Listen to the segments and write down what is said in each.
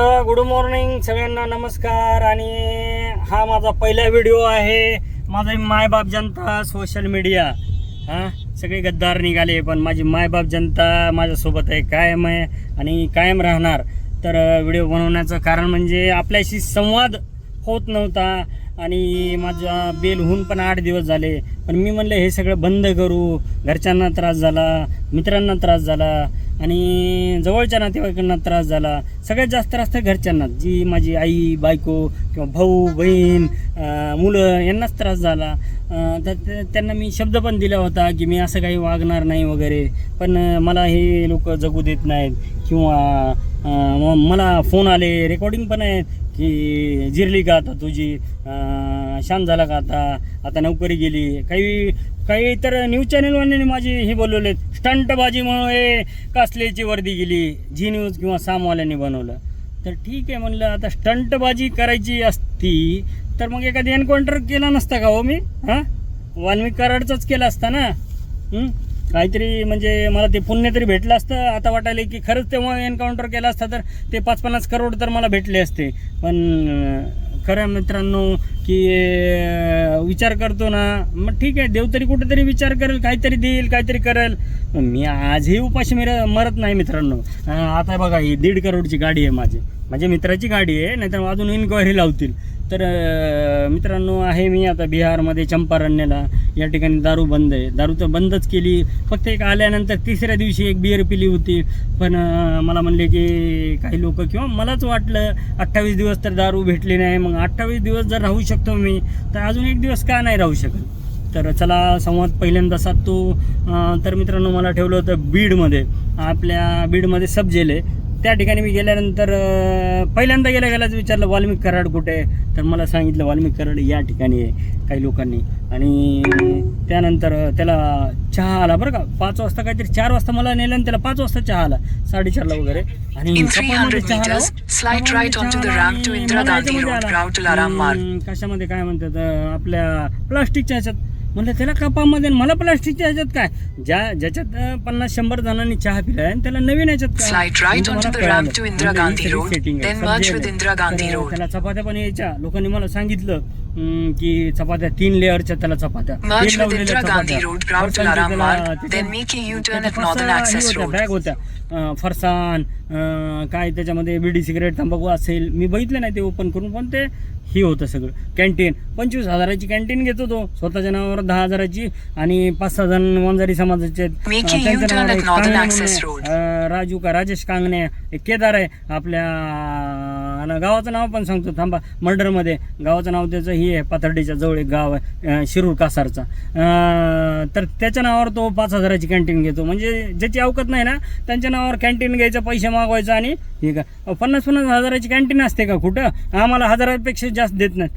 तर good morning सगळ्यांना, नमस्कार. आणि हा माझा पहिला व्हिडिओ आहे. माझा मायबाप जनता सोशल मीडिया. हां, सगळे गद्दार निघाले, पण माझी मायबाप जनता माझ्यासोबत आहे, कायम आहे आणि कायम राहणार. तर व्हिडिओ बनवण्याचं कारण म्हणजे आपल्याशी संवाद होत नव्हता आणि माझा बेल होऊन पण 8 दिवस झाले. पण मी म्हणलं हे सगळं बंद करू. घरच्यांना त्रास झाला, मित्रांना त्रास झाला आणि जवळच्या नातेवाईकांना त्रास झाला. सगळ्यात जास्त त्रास तर घरच्यांना, जी माझी आई, बायको किंवा भाऊ, बहीण, मुलं यांनाच त्रास झाला. तर त्यांना मी शब्द पण दिला होता की मी असं काही वागणार नाही वगैरे, पण मला हे लोक जगू देत नाहीत. किंवा मला फोन आले, रेकॉर्डिंग पण आहेत की जिरली का आता तुझी, शांत झाला का आता नोकरी गेली. काही तर न्यूज चॅनलवाल्याने माझी हे बोलवले, स्टंटबाजीमुळे कासलेची वर्दी गेली, झी न्यूज किंवा सामवाल्यांनी बनवलं. तर ठीक आहे म्हणलं, आता स्टंटबाजी करायची असती तर मग एखादी एन्काउंटर केला नसता का हो मी? हां, वाल्मिक कराडचाच केला असता ना. काहीतरी म्हणजे मला ते पुण्य तरी भेटलं असतं. आता वाटायला की खरंच तेव्हा एन्काउंटर केला असता तर ते 5-50 करोड तर मला भेटले असते. पण खरं मित्रांनो की विचार करतो ना, मग ठीक आहे, देव तरी कुठेतरी विचार करेल, काहीतरी देईल, काहीतरी करेल. मी आजही उपाशी मरत नाही मित्रांनो. आता बघा, ही 1.5 करोडची गाडी आहे, माझ्या मित्राची गाडी आहे, नाहीतर अजून इन्क्वायरी लावतील. तर मित्रांनो, आहे मी आता बिहारमध्ये चंपारण्याला. या ठिकाणी दारू बंद आहे. दारू तर बंदच केली, फक्त एक आल्यानंतर 3ऱ्या दिवशी एक बिअर पिली होती. पण मला म्हणले की काही लोक, किंवा मलाच वाटलं 28 दिवस तर दारू भेटली नाही. मग 28 दिवस जर राहू शकतो मी, तर अजून एक दिवस का नाही राहू शकत? तर चला संवाद पहिल्यांदा साधतो. तर मित्रांनो, मला ठेवलं होतं बीडमध्ये. आपल्या बीडमध्ये सब जेल आहे. त्या ठिकाणी मी गेल्यानंतर पहिल्यांदा गेल्याच विचारलं वाल्मिक कराड कुठे आहे. तर मला सांगितलं वाल्मिक कराड या ठिकाणी आहे काही लोकांनी. आणि त्यानंतर त्याला चहा आला बरं का, 5 वाजता काहीतरी, 4 वाजता मला नेलं आणि त्याला 5 वाजता चहा आला, 4:30ला वगैरे. आणि कशामध्ये काय म्हणतात, आपल्या प्लास्टिकच्या ह्याच्यात. म्हणलं त्याला कपामध्ये, मला प्लास्टिकच्या ह्याच्यात काय, ज्याच्यात 50-100 जणांनी चहा पिलाय आणि त्याला नवीन ह्याच्यात त्याला चपात्या पण यायच्या. लोकांनी मला सांगितलं की चपात्या 3 लेअरच्या, त्याला चपात्या बॅग होत्या, फरसाण, काय त्याच्यामध्ये बिडी, सिगरेट, तंबाखू असेल. मी बघितलं नाही ते ओपन करून, पण ते हे होतं सगळं. कॅन्टीन 25,000ची कॅन्टीन घेतो तो, स्वतःच्या नावावर 10,000ची. आणि 5-6 जण वंजारी समाजाचे, राजू का राजेश कांगणे, केदार आहे आपल्या. गावाचं नाव पण सांगतो थांबा, मर्डरमध्ये गावाचं नाव त्याचं हे आहे, पाथर्डीच्या जवळ एक गाव आहे, शिरूर कासारचा. तर त्याच्या नावावर तो 5,000ची कॅन्टीन घेतो. म्हणजे ज्याची अवकत नाही ना, त्यांच्या नावावर कॅन्टीन घ्यायचं, पैसे मागवायचं. आणि हे का 50-50 हजाराची कॅन्टीन असते का कुठं? आम्हाला 1000पेक्षा जास्त देत नाहीत.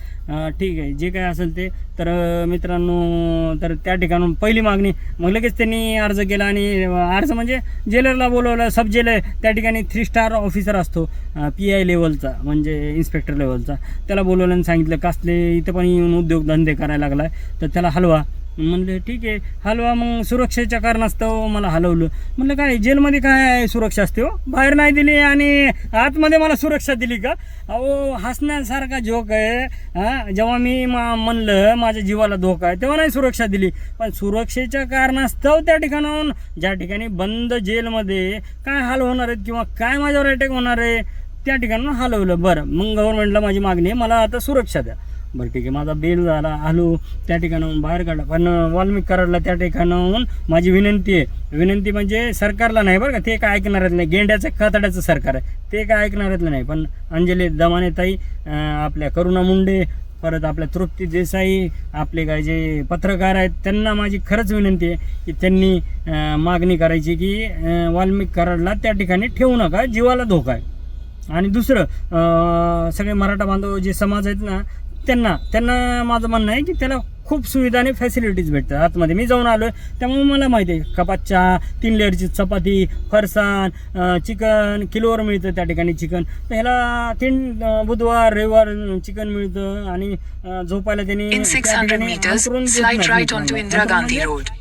ठीक आहे, जे काय असेल ते. तर मित्रांनो, तर त्या ठिकाणून पहिली मागणी, मग लगेच त्यांनी अर्ज केला. आणि अर्ज म्हणजे जेलरला बोलवलं, सब जेल आहे त्या ठिकाणी. 3 स्टार ऑफिसर असतो, PI लेवलचा, म्हणजे इन्स्पेक्टर लेवलचा. त्याला बोलवलं आणि सांगितलं कासले इथं पण येऊन उद्योगधंदे करायला लागलाय, तर त्याला हलवा. म्हणलं ठीक आहे, हलवा. मग सुरक्षेच्या कारणास्तव मला हलवलं. म्हणलं काय जेलमध्ये काय सुरक्षा असते हो? बाहेर नाही दिली आणि आतमध्ये मला सुरक्षा दिली का? अहो, हसण्यासारखा जोक आहे. हां, जेव्हा मी म्हणलं माझ्या जीवाला धोका आहे, तेव्हा नाही सुरक्षा दिली. पण सुरक्षेच्या कारणास्तव त्या ठिकाणाहून, ज्या ठिकाणी बंद जेलमध्ये काय हाल होणार आहेत किंवा काय माझ्यावर अटॅक होणार आहे, त्या ठिकाणून हलवलं. बरं, मग गव्हर्नमेंटला माझी मागणी आहे, मला आता सुरक्षा द्या. बरं ठीक आहे, माझा बेल झाला, आलो त्या ठिकाणाहून बाहेर काढला. पण वाल्मिक कराडला त्या ठिकाणाहून माझी विनंती आहे. विनंती म्हणजे सरकारला नाही बरं का, ते काय ऐकणारच नाही. गेंड्याचं कातड्याचं सरकार आहे, ते काय ऐकणारच नाही. पण अंजली दमानेताई, आपल्या करुणा मुंडे, परत आपल्या तृप्ती देसाई, आपले काय जे पत्रकार आहेत, त्यांना माझी खरंच विनंती आहे की त्यांनी मागणी करायची की वाल्मिक कराडला त्या ठिकाणी ठेवू नका, जीवाला धोका आहे. आणि दुसरं, सगळे मराठा बांधव जे समाज आहेत ना, त्यांना माझं म्हणणं आहे की त्याला खूप सुविधा आणि फॅसिलिटीज भेटतात आतमध्ये. मी जाऊन आलो आहे त्यामुळे मला माहिती आहे. कपात चहा, 3 लेअरची चपाती, फरसाण, चिकन किलोवर मिळतं त्या ठिकाणी चिकन. तर ह्याला 3 बुधवार रविवार चिकन मिळतं आणि झोपायला त्यांनी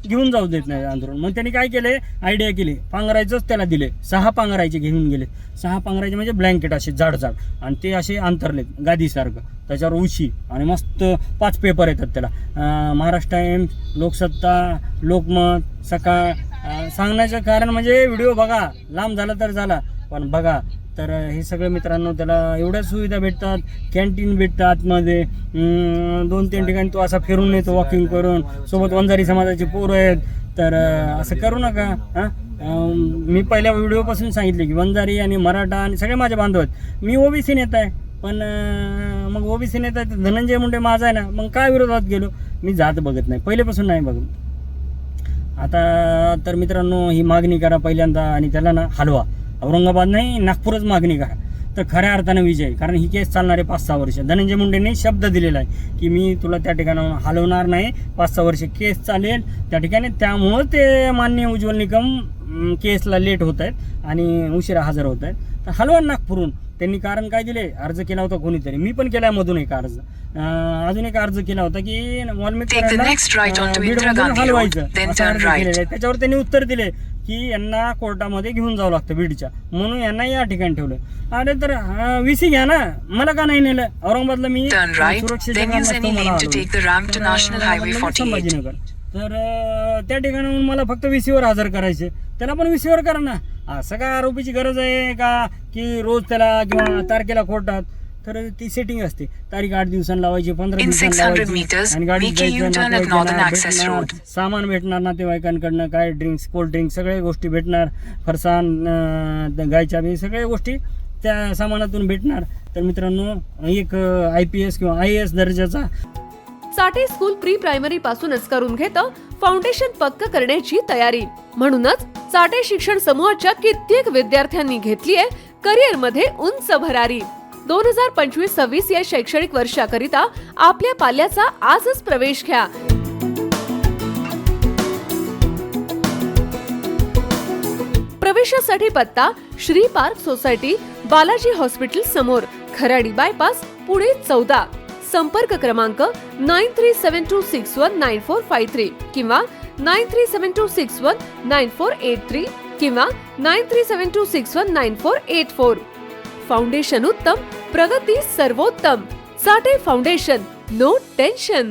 घेऊन जाऊ देत नाही अंतरून. मग त्यांनी काय केले, आयडिया केली, पांघरायचंच त्याला दिले. 6 पांघरायचे घेऊन गेले. 6 पांघरायचे म्हणजे ब्लँकेट असे जाड आणि ते असे अंतरलेत गादीसारखं, त्याच्यावर उशी आणि मस्त 5 पेपर येतात त्याला. महाराष्ट्र टाइम्स, लोकसत्ता, लोकमत, सकाळ. सांगण्याचं कारण म्हणजे व्हिडिओ बघा, लांब झाला तर झाला पण बघा. तर हे सगळं मित्रांनो त्याला एवढ्या सुविधा भेटतात. कॅन्टीन भेटतं आतमध्ये, 2-3 ठिकाणी तो असा फिरून येतो वॉकिंग करून. सोबत वंजारी समाजाचे पोरं आहेत. तर असं करू नका. मी पहिल्या व्हिडिओपासून सांगितले की वंजारी आणि मराठा आणि सगळे माझे बांधव आहेत. मी ओबीसी नेता आहे पण मग ओबीसी नेता आहे तर धनंजय मुंडे माझा आहे ना, मग काय विरोधात गेलो. मी जात बघत नाही, पहिल्यापासून नाही बघत. आता तर मित्रांनो ही मागणी करा पहिल्यांदा आणि त्याला ना हलवा. औरंगाबाद नाही, नागपूरच मागणी करा तर खऱ्या अर्थानं विजय. कारण ही केस चालणार आहे 5-6 वर्ष. धनंजय मुंडेंनी शब्द दिलेला आहे की मी तुला त्या ठिकाणाहून हलवणार नाही, 5-6 वर्ष केस चालेल त्या ठिकाणी. त्यामुळं ते माननीय उज्ज्वल निकम केसला लेट होत आहेत आणि उशिरा हजर होत आहेत. तर हलवा नागपूरहून. त्यांनी कारण काय दिले, अर्ज केला होता कोणीतरी, मी पण केला मधून एक अर्ज, अजून एक अर्ज केला होता की वाल्मिकी हलवायचं असा अर्ज केलेला आहे. त्याच्यावर त्यांनी उत्तर दिले की यांना कोर्टामध्ये घेऊन जावं लागतं बीडच्या, म्हणून यांना या ठिकाणी ठेवलं. अरे तर VC घ्या ना, मला का नाही नेलं. औरंगाबादला मी सुरक्षेच्या संभाजीनगर, तर त्या ठिकाणाहून मला फक्त VCवर हजर करायचे. त्याला पण VCवर करा ना. असं काय आरोपीची गरज आहे का की रोज त्याला किंवा तारखेला कोर्टात. तर ती सेटिंग असते. तारीख 8 दिवसांनी लावायची, 15 दिवसांनी लावायची आणि गाडी जायचं, सामान भेटणार नातेवाईकांकडनं, काय ड्रिंक्स, कोल्ड ड्रिंक्स सगळ्या गोष्टी भेटणार, फरसाण, गायच्या बी सगळ्या गोष्टी त्या सामानातून भेटणार. तर मित्रांनो एक IPS किंवा IAS दर्जाचा चाटे स्कूल प्री प्रायमरी पासूनच करून घेतं फाउंडेशन पक्क करण्याची तयारी. म्हणूनच चाटे शिक्षण समूहाच्या कित्येक विद्यार्थ्यांनी घेतलीये करिअर मध्ये उंच भरारी. 2025-26 या शैक्षणिक वर्षाकरिता आपल्या पाल्याचा आजच प्रवेश घ्या. प्रवेशासाठी पत्ता Shri park society, Balaji hospital समोर, खराडी बायपास, पुणे 14. संपर्क क्रमांक 9372619453 किंवा 9372619483 किंवा 9372619484. फाउंडेशन उत्तम, प्रगती सर्वोत्तम. Chate foundation, no tension.